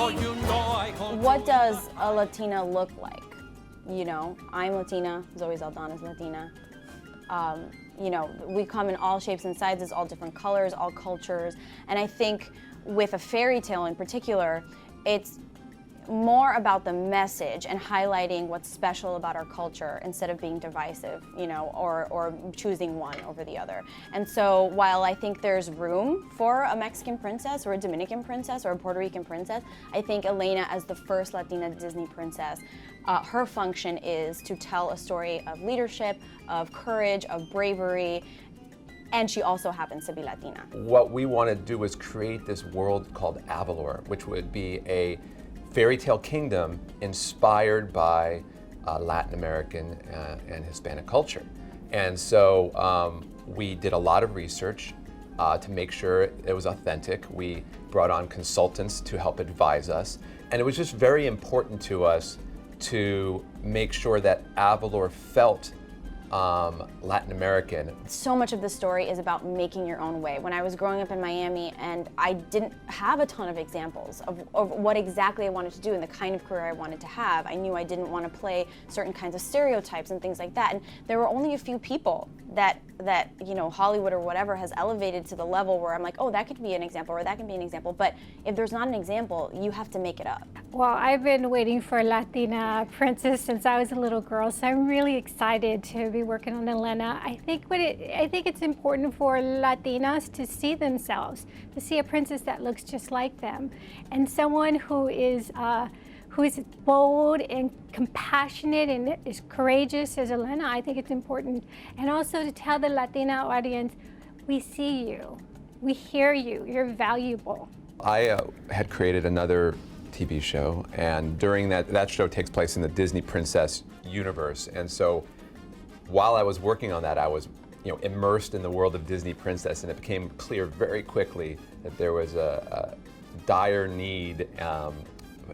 What does a Latina look like? You know, I'm Latina, Zoe Saldana's Latina. You know, we come in all shapes and sizes, all different colors, all cultures. And I think with a fairy tale in particular, it's more about the message and highlighting what's special about our culture instead of being divisive, you know, or choosing one over the other. And so while I think there's room for a Mexican princess or a Dominican princess or a Puerto Rican princess, I think Elena, as the first Latina Disney princess, her function is to tell a story of leadership, of courage, of bravery, and she also happens to be Latina. What we want to do is create this world called Avalor, which would be a fairy tale kingdom inspired by Latin American and Hispanic culture. And so we did a lot of research to make sure it was authentic. We brought on consultants to help advise us. And it was just very important to us to make sure that Avalor felt Latin American. So much of the story is about making your own way. When I was growing up in Miami and I didn't have a ton of examples of what exactly I wanted to do and the kind of career I wanted to have, I knew I didn't want to play certain kinds of stereotypes and things like that. And there were only a few people that you know, Hollywood or whatever has elevated to the level where I'm like, oh, that could be an example or that can be an example. But if there's not an example, you have to make it up. Well, I've been waiting for a Latina princess since I was a little girl, so I'm really excited to be working on Elena. I think it's important for Latinas to see themselves, to see a princess that looks just like them, and someone who is bold and compassionate and is courageous as Elena. I think it's important. And also to tell the Latina audience, we see you, we hear you, you're valuable. I had created another TV show, and during that show takes place in the Disney Princess universe. And so while I was working on that, I was immersed in the world of Disney Princess, and it became clear very quickly that there was a dire need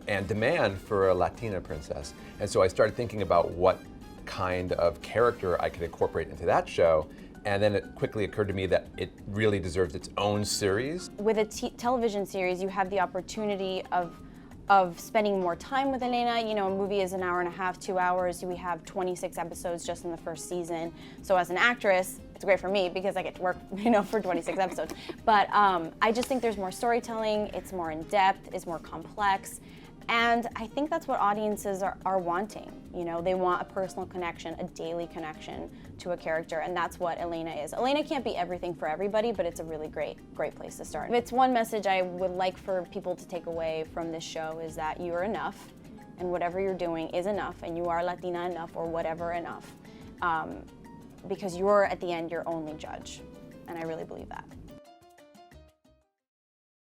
and demand for a Latina princess. And so I started thinking about what kind of character I could incorporate into that show, and then it quickly occurred to me that it really deserves its own series. With a television series, you have the opportunity of spending more time with Elena. You know, a movie is an hour and a half, 2 hours. We have 26 episodes just in the first season. So as an actress, it's great for me because I get to work, for 26 episodes. But I just think there's more storytelling, it's more in depth, it's more complex. And I think that's what audiences are wanting. They want a personal connection, a daily connection to a character, and that's what Elena is. Elena can't be everything for everybody, but it's a really great place to start. If it's one message I would like for people to take away from this show is that you are enough, and whatever you're doing is enough, and you are Latina enough or whatever enough, because you're, at the end, your only judge, and I really believe that.